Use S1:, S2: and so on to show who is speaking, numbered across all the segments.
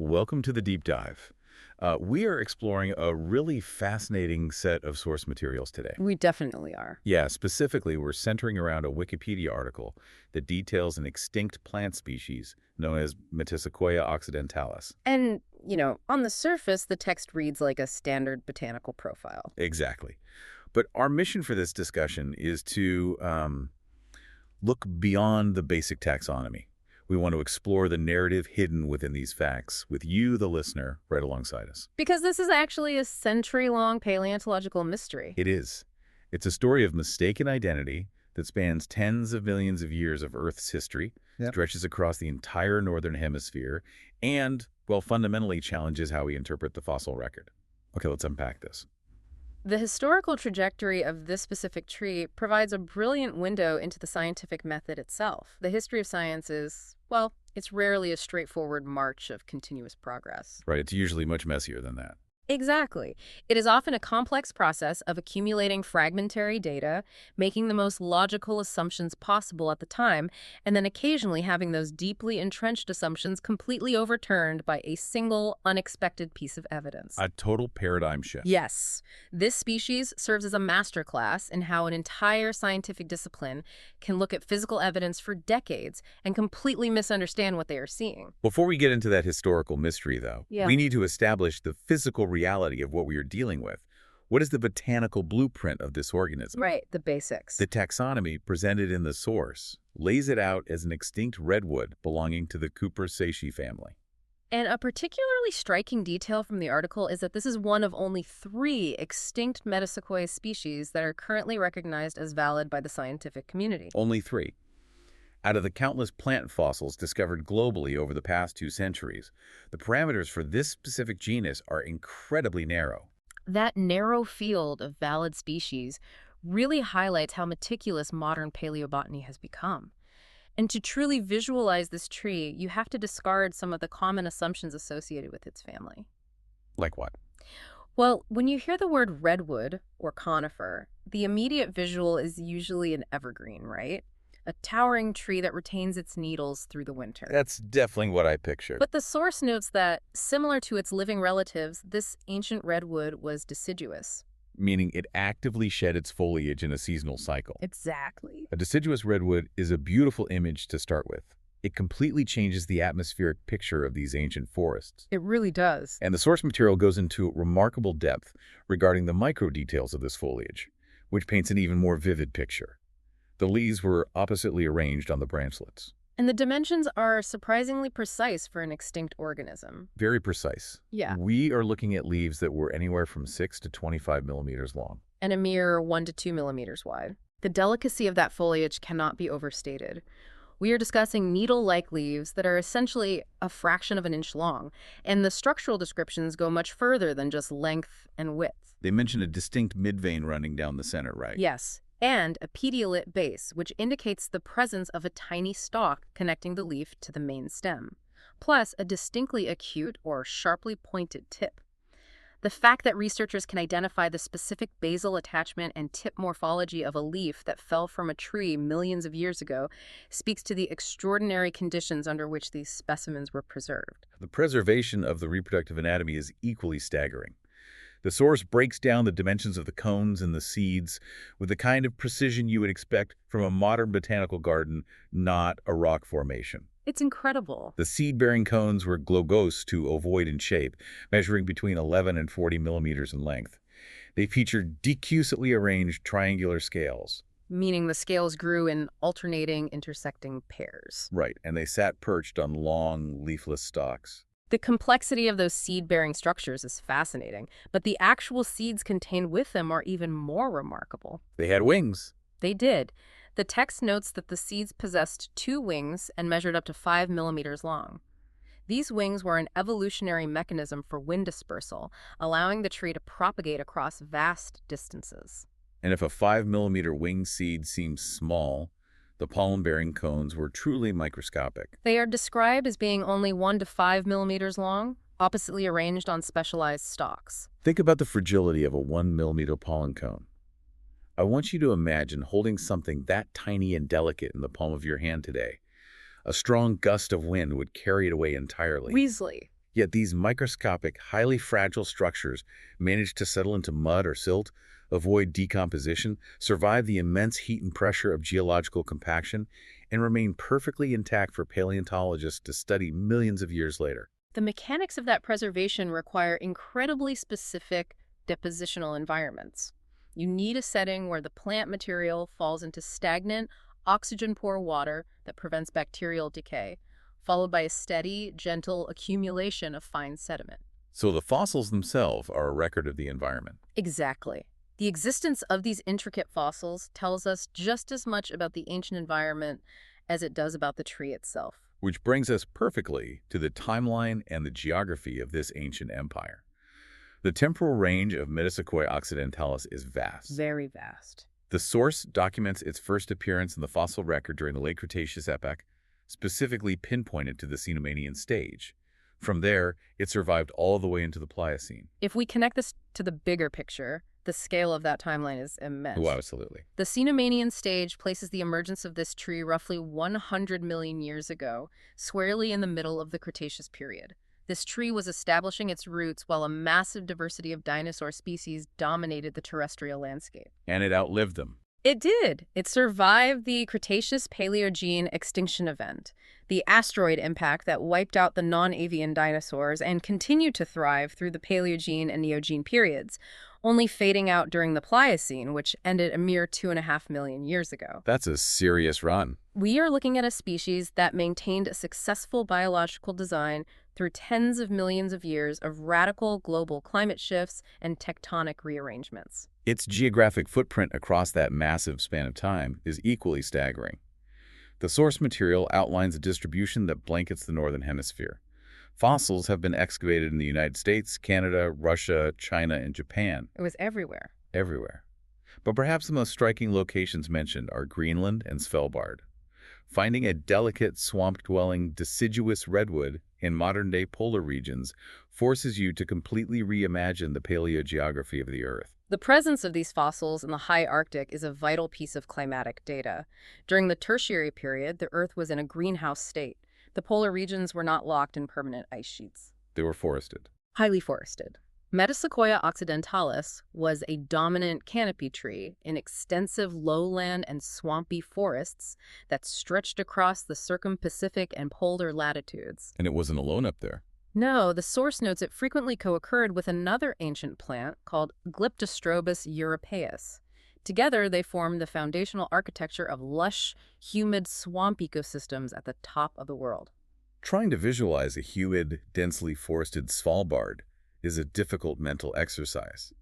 S1: Welcome to the deep dive. We are exploring a really fascinating set of source materials today.
S2: We definitely are.
S1: Yeah, specifically, we're centering around a Wikipedia article that details an extinct plant species known as Metasequoia occidentalis.
S2: And, on the surface, the text reads like a standard botanical profile.
S1: Exactly. But our mission for this discussion is to look beyond the basic taxonomy. We want to explore the narrative hidden within these facts with you, the listener, right alongside us.
S2: Because this is actually a century-long paleontological mystery.
S1: It is. It's a story of mistaken identity that spans tens of millions of years of Earth's history, stretches across the entire northern hemisphere, and, well, fundamentally challenges how we interpret the fossil record. Okay, let's unpack this.
S2: The historical trajectory of this specific tree provides a brilliant window into the scientific method itself. The history of science is, well, it's rarely a straightforward march of continuous progress.
S1: Right, it's usually much messier than that.
S2: Exactly. It is often a complex process of accumulating fragmentary data, making the most logical assumptions possible at the time, and then occasionally having those deeply entrenched assumptions completely overturned by a single, unexpected piece of evidence.
S1: A total paradigm shift.
S2: Yes. This species serves as a masterclass in how an entire scientific discipline can look at physical evidence for decades and completely misunderstand what they are seeing.
S1: Before we get into that historical mystery, though,
S2: Yeah.
S1: we need to establish the physical reality of what we are dealing with. What is the botanical blueprint of this organism?
S2: Right, the basics.
S1: The taxonomy presented in the source lays it out as an extinct redwood belonging to the Cupressaceae family.
S2: And a particularly striking detail from the article is that this is one of only 3 extinct Metasequoia species that are currently recognized as valid by the scientific community.
S1: Only 3. Out of the countless plant fossils discovered globally over the past 2 centuries, the parameters for this specific genus are incredibly narrow.
S2: That narrow field of valid species really highlights how meticulous modern paleobotany has become. And to truly visualize this tree, you have to discard some of the common assumptions associated with its family.
S1: Like what?
S2: Well, when you hear the word redwood or conifer, the immediate visual is usually an evergreen, right? A towering tree that retains its needles through the winter.
S1: That's definitely what I pictured.
S2: But the source notes that, similar to its living relatives, this ancient redwood was deciduous.
S1: Meaning it actively shed its foliage in a seasonal cycle.
S2: Exactly.
S1: A deciduous redwood is a beautiful image to start with. It completely changes the atmospheric picture of these ancient forests.
S2: It really does.
S1: And the source material goes into remarkable depth regarding the micro details of this foliage, which paints an even more vivid picture. The leaves were oppositely arranged on the branchlets.
S2: And the dimensions are surprisingly precise for an extinct organism.
S1: Very precise.
S2: Yeah.
S1: We are looking at leaves that were anywhere from 6 to 25 millimeters long.
S2: And a mere 1 to 2 millimeters wide. The delicacy of that foliage cannot be overstated. We are discussing needle-like leaves that are essentially a fraction of an inch long, and the structural descriptions go much further than just length and width.
S1: They mention a distinct midvein running down the center, right?
S2: Yes, and a petiolate base, which indicates the presence of a tiny stalk connecting the leaf to the main stem, plus a distinctly acute or sharply pointed tip. The fact that researchers can identify the specific basal attachment and tip morphology of a leaf that fell from a tree millions of years ago speaks to the extraordinary conditions under which these specimens were preserved.
S1: The preservation of the reproductive anatomy is equally staggering. The source breaks down the dimensions of the cones and the seeds with the kind of precision you would expect from a modern botanical garden, not a rock formation.
S2: It's incredible.
S1: The seed-bearing cones were globose to ovoid in shape, measuring between 11 and 40 millimeters in length. They featured decusately arranged triangular scales.
S2: Meaning the scales grew in alternating, intersecting pairs.
S1: Right, and they sat perched on long, leafless stalks.
S2: The complexity of those seed-bearing structures is fascinating, but the actual seeds contained with them are even more remarkable.
S1: They had wings.
S2: They did. The text notes that the seeds possessed 2 wings and measured up to 5 millimeters long. These wings were an evolutionary mechanism for wind dispersal, allowing the tree to propagate across vast distances.
S1: And if a 5-millimeter wing seed seems small, the pollen-bearing cones were truly microscopic.
S2: They are described as being only 1 to 5 millimeters long, oppositely arranged on specialized stalks.
S1: Think about the fragility of a 1-millimeter pollen cone. I want you to imagine holding something that tiny and delicate in the palm of your hand today. A strong gust of wind would carry it away entirely.
S2: Weasley.
S1: Yet these microscopic, highly fragile structures manage to settle into mud or silt, avoid decomposition, survive the immense heat and pressure of geological compaction, and remain perfectly intact for paleontologists to study millions of years later.
S2: The mechanics of that preservation require incredibly specific depositional environments. You need a setting where the plant material falls into stagnant, oxygen-poor water that prevents bacterial decay, followed by a steady, gentle accumulation of fine sediment.
S1: So the fossils themselves are a record of the environment.
S2: Exactly. The existence of these intricate fossils tells us just as much about the ancient environment as it does about the tree itself.
S1: Which brings us perfectly to the timeline and the geography of this ancient empire. The temporal range of Metasequoia occidentalis is vast.
S2: Very vast.
S1: The source documents its first appearance in the fossil record during the late Cretaceous epoch, specifically pinpointed to the Cenomanian stage. From there, it survived all the way into the Pliocene.
S2: If we connect this to the bigger picture, the scale of that timeline is immense.
S1: Oh, absolutely.
S2: The Cenomanian stage places the emergence of this tree roughly 100 million years ago, squarely in the middle of the Cretaceous period. This tree was establishing its roots while a massive diversity of dinosaur species dominated the terrestrial landscape.
S1: And it outlived them.
S2: It did. It survived the Cretaceous-Paleogene extinction event, the asteroid impact that wiped out the non-avian dinosaurs, and continued to thrive through the Paleogene and Neogene periods, only fading out during the Pliocene, which ended a mere 2.5 million years ago.
S1: That's a serious run.
S2: We are looking at a species that maintained a successful biological design through tens of millions of years of radical global climate shifts and tectonic rearrangements.
S1: Its geographic footprint across that massive span of time is equally staggering. The source material outlines a distribution that blankets the northern hemisphere. Fossils have been excavated in the United States, Canada, Russia, China, and Japan.
S2: It was everywhere.
S1: Everywhere. But perhaps the most striking locations mentioned are Greenland and Svalbard. Finding a delicate, swamp-dwelling, deciduous redwood in modern-day polar regions forces you to completely reimagine the paleogeography of the Earth.
S2: The presence of these fossils in the high Arctic is a vital piece of climatic data. During the Tertiary period, the Earth was in a greenhouse state. The polar regions were not locked in permanent ice sheets.
S1: They were forested.
S2: Highly forested. Metasequoia occidentalis was a dominant canopy tree in extensive lowland and swampy forests that stretched across the circum-Pacific and polar latitudes.
S1: And it wasn't alone up there.
S2: No, the source notes it frequently co-occurred with another ancient plant called Glyptostrobus europaeus. Together, they formed the foundational architecture of lush, humid swamp ecosystems at the top of the world.
S1: Trying to visualize a humid, densely forested Svalbard is a difficult mental exercise.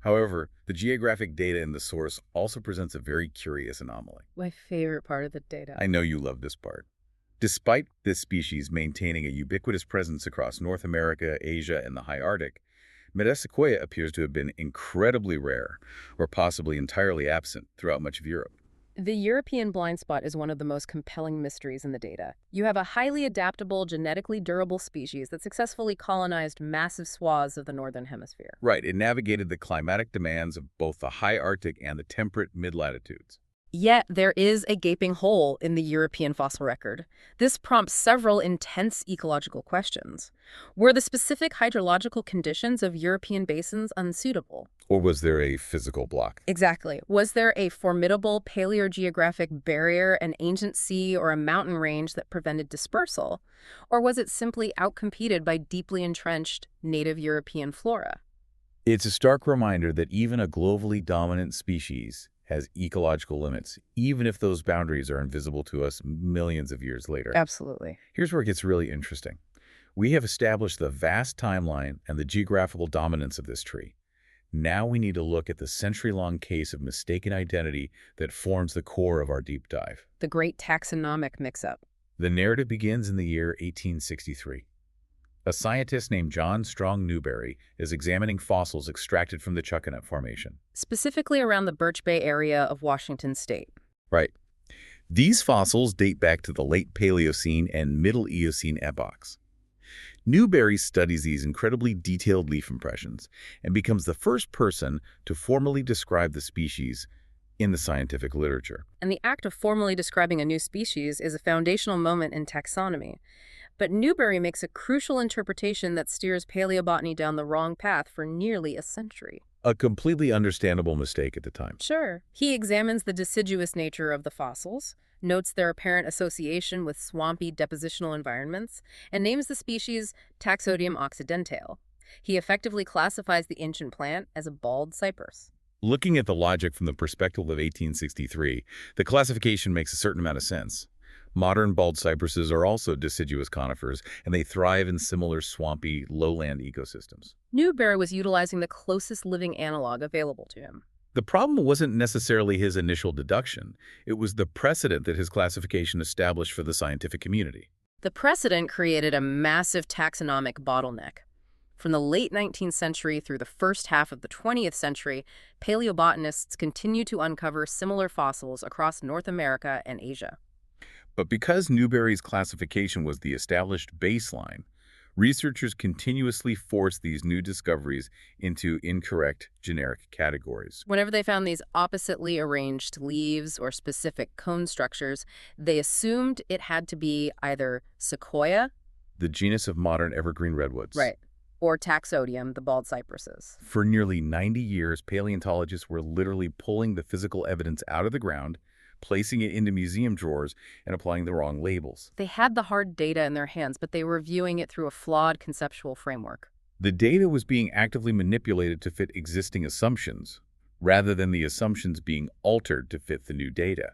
S1: However, the geographic data in the source also presents a very curious anomaly.
S2: My favorite part of the data.
S1: I know you love this part. Despite this species maintaining a ubiquitous presence across North America, Asia, and the high Arctic, Metasequoia appears to have been incredibly rare, or possibly entirely absent, throughout much of Europe.
S2: The European blind spot is one of the most compelling mysteries in the data. You have a highly adaptable, genetically durable species that successfully colonized massive swaths of the northern hemisphere.
S1: Right, it navigated the climatic demands of both the high Arctic and the temperate mid-latitudes.
S2: Yet there is a gaping hole in the European fossil record. This prompts several intense ecological questions. Were the specific hydrological conditions of European basins unsuitable?
S1: Or was there a physical block?
S2: Exactly. Was there a formidable paleogeographic barrier, an ancient sea or a mountain range that prevented dispersal? Or was it simply outcompeted by deeply entrenched native European flora?
S1: It's a stark reminder that even a globally dominant species has ecological limits, even if those boundaries are invisible to us millions of years later.
S2: Absolutely.
S1: Here's where it gets really interesting. We have established the vast timeline and the geographical dominance of this tree. Now we need to look at the century-long case of mistaken identity that forms the core of our deep dive.
S2: The great taxonomic mix-up.
S1: The narrative begins in the year 1863. A scientist named John Strong Newberry is examining fossils extracted from the Chuckanut Formation.
S2: Specifically around the Birch Bay area of Washington state.
S1: Right. These fossils date back to the late Paleocene and Middle Eocene epochs. Newberry studies these incredibly detailed leaf impressions and becomes the first person to formally describe the species in the scientific literature.
S2: And the act of formally describing a new species is a foundational moment in taxonomy. But Newberry makes a crucial interpretation that steers paleobotany down the wrong path for nearly a century.
S1: A completely understandable mistake at the time.
S2: Sure. He examines the deciduous nature of the fossils, notes their apparent association with swampy depositional environments, and names the species Taxodium occidentale. He effectively classifies the ancient plant as a bald cypress.
S1: Looking at the logic from the perspective of 1863, the classification makes a certain amount of sense. Modern bald cypresses are also deciduous conifers, and they thrive in similar swampy, lowland ecosystems.
S2: Newberry was utilizing the closest living analog available to him.
S1: The problem wasn't necessarily his initial deduction. It was the precedent that his classification established for the scientific community.
S2: The precedent created a massive taxonomic bottleneck. From the late 19th century through the first half of the 20th century, paleobotanists continued to uncover similar fossils across North America and Asia.
S1: But because Newberry's classification was the established baseline, researchers continuously forced these new discoveries into incorrect generic categories.
S2: Whenever they found these oppositely arranged leaves or specific cone structures, they assumed it had to be either sequoia,
S1: The genus of modern evergreen redwoods.
S2: right, or taxodium, the bald cypresses.
S1: For nearly 90 years, paleontologists were literally pulling the physical evidence out of the ground, placing it into museum drawers, and applying the wrong labels.
S2: They had the hard data in their hands, but they were viewing it through a flawed conceptual framework.
S1: The data was being actively manipulated to fit existing assumptions, rather than the assumptions being altered to fit the new data.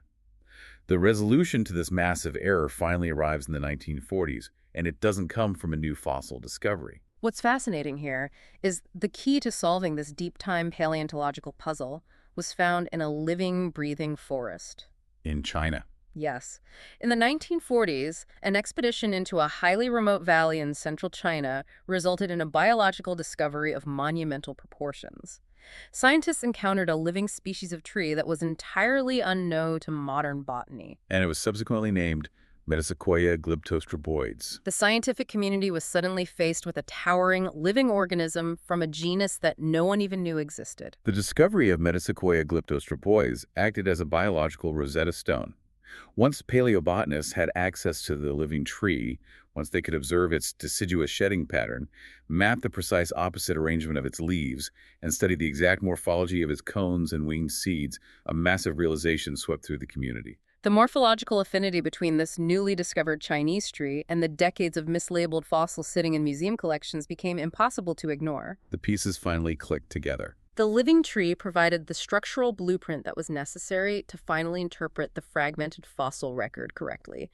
S1: The resolution to this massive error finally arrives in the 1940s, and it doesn't come from a new fossil discovery.
S2: What's fascinating here is the key to solving this deep-time paleontological puzzle was found in a living, breathing forest.
S1: In China.
S2: Yes. In the 1940s, an expedition into a highly remote valley in central China resulted in a biological discovery of monumental proportions. Scientists encountered a living species of tree that was entirely unknown to modern botany.
S1: And it was subsequently named Metasequoia glyptostroboides.
S2: The scientific community was suddenly faced with a towering, living organism from a genus that no one even knew existed.
S1: The discovery of Metasequoia glyptostroboides acted as a biological Rosetta Stone. Once paleobotanists had access to the living tree, once they could observe its deciduous shedding pattern, map the precise opposite arrangement of its leaves, and study the exact morphology of its cones and winged seeds, a massive realization swept through the community.
S2: The morphological affinity between this newly discovered Chinese tree and the decades of mislabeled fossils sitting in museum collections became impossible to ignore.
S1: The pieces finally clicked together.
S2: The living tree provided the structural blueprint that was necessary to finally interpret the fragmented fossil record correctly.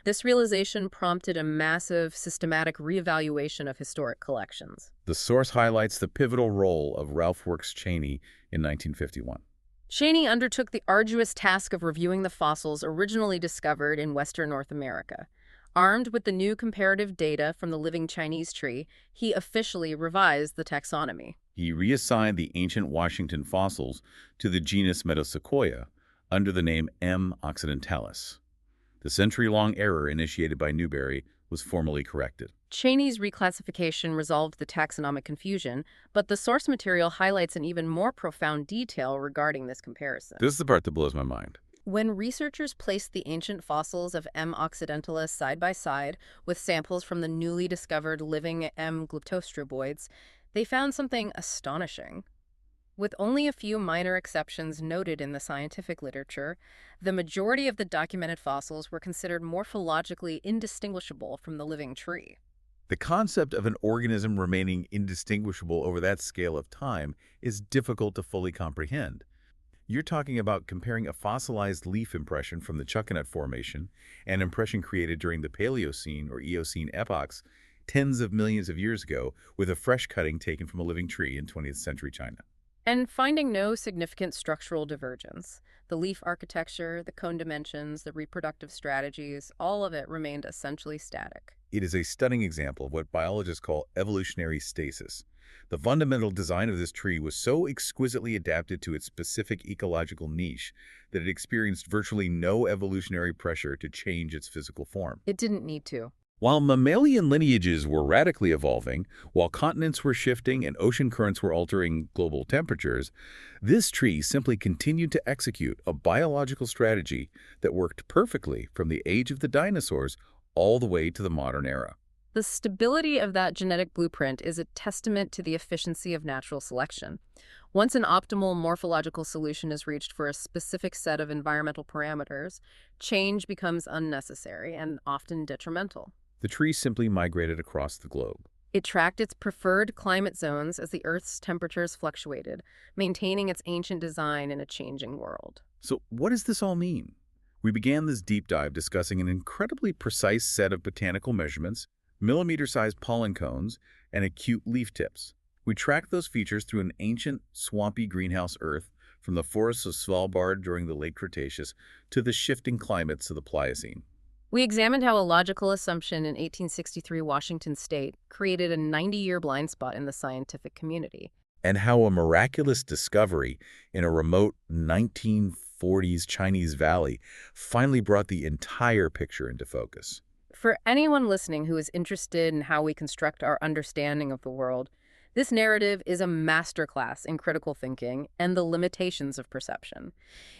S2: This realization prompted a massive, systematic reevaluation of historic collections.
S1: The source highlights the pivotal role of Ralph Works Cheney in 1951.
S2: Cheney undertook the arduous task of reviewing the fossils originally discovered in Western North America. Armed with the new comparative data from the living Chinese tree, he officially revised the taxonomy.
S1: He reassigned the ancient Washington fossils to the genus Metasequoia under the name M. occidentalis. The century-long error initiated by Newberry was formally corrected.
S2: Cheney's reclassification resolved the taxonomic confusion, but the source material highlights an even more profound detail regarding this comparison.
S1: This is the part that blows my mind.
S2: When researchers placed the ancient fossils of M. occidentalis side by side with samples from the newly discovered living M. glyptostroboides, they found something astonishing. With only a few minor exceptions noted in the scientific literature, the majority of the documented fossils were considered morphologically indistinguishable from the living tree.
S1: The concept of an organism remaining indistinguishable over that scale of time is difficult to fully comprehend. You're talking about comparing a fossilized leaf impression from the Chuckanut Formation, an impression created during the Paleocene or Eocene epochs tens of millions of years ago, with a fresh cutting taken from a living tree in 20th century China.
S2: And finding no significant structural divergence. The leaf architecture, the cone dimensions, the reproductive strategies, all of it remained essentially static.
S1: It is a stunning example of what biologists call evolutionary stasis. The fundamental design of this tree was so exquisitely adapted to its specific ecological niche that it experienced virtually no evolutionary pressure to change its physical form.
S2: It didn't need to.
S1: While mammalian lineages were radically evolving, while continents were shifting and ocean currents were altering global temperatures, this tree simply continued to execute a biological strategy that worked perfectly from the age of the dinosaurs all the way to the modern era.
S2: The stability of that genetic blueprint is a testament to the efficiency of natural selection. Once an optimal morphological solution is reached for a specific set of environmental parameters, change becomes unnecessary and often detrimental.
S1: The tree simply migrated across the globe.
S2: It tracked its preferred climate zones as the Earth's temperatures fluctuated, maintaining its ancient design in a changing world.
S1: So what does this all mean? We began this deep dive discussing an incredibly precise set of botanical measurements, millimeter-sized pollen cones, and acute leaf tips. We tracked those features through an ancient, swampy greenhouse Earth from the forests of Svalbard during the late Cretaceous to the shifting climates of the Pliocene.
S2: We examined how a logical assumption in 1863 Washington state created a 90-year blind spot in the scientific community.
S1: And how a miraculous discovery in a remote 1940s Chinese valley finally brought the entire picture into focus.
S2: For anyone listening who is interested in how we construct our understanding of the world, this narrative is a masterclass in critical thinking and the limitations of perception.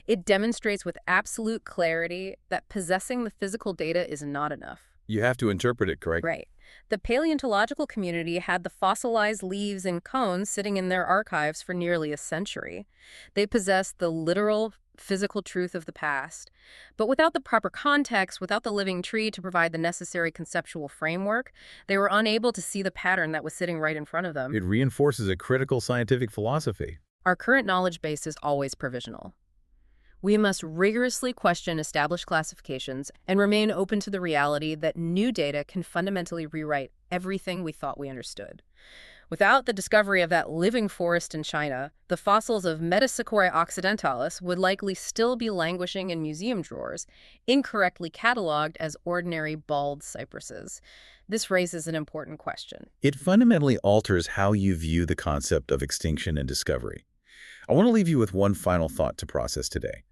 S2: It demonstrates with absolute clarity that possessing the physical data is not enough.
S1: You have to interpret it, correct?
S2: Right. The paleontological community had the fossilized leaves and cones sitting in their archives for nearly a century. They possessed the literal physical truth of the past. But without the proper context, without the living tree to provide the necessary conceptual framework, they were unable to see the pattern that was sitting right in front of them.
S1: It reinforces a critical scientific philosophy.
S2: Our current knowledge base is always provisional. We must rigorously question established classifications and remain open to the reality that new data can fundamentally rewrite everything we thought we understood. Without the discovery of that living forest in China, the fossils of Metasequoia occidentalis would likely still be languishing in museum drawers, incorrectly cataloged as ordinary bald cypresses. This raises an important question.
S1: It fundamentally alters how you view the concept of extinction and discovery. I want to leave you with one final thought to process today.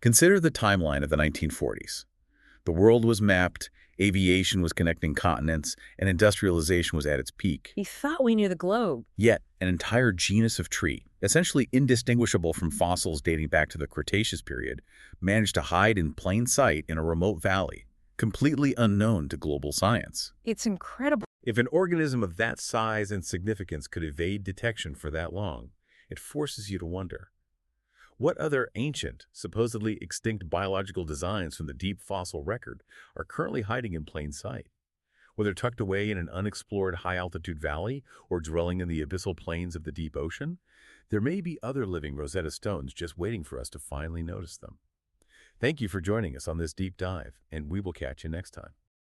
S1: Consider the timeline of the 1940s. The world was mapped, aviation was connecting continents, and industrialization was at its peak.
S2: We thought we knew the globe.
S1: Yet, an entire genus of tree, essentially indistinguishable from fossils dating back to the Cretaceous period, managed to hide in plain sight in a remote valley, completely unknown to global science.
S2: It's incredible.
S1: If an organism of that size and significance could evade detection for that long, it forces you to wonder, what other ancient, supposedly extinct biological designs from the deep fossil record are currently hiding in plain sight? Whether tucked away in an unexplored high-altitude valley or dwelling in the abyssal plains of the deep ocean, there may be other living Rosetta Stones just waiting for us to finally notice them. Thank you for joining us on this deep dive, and we will catch you next time.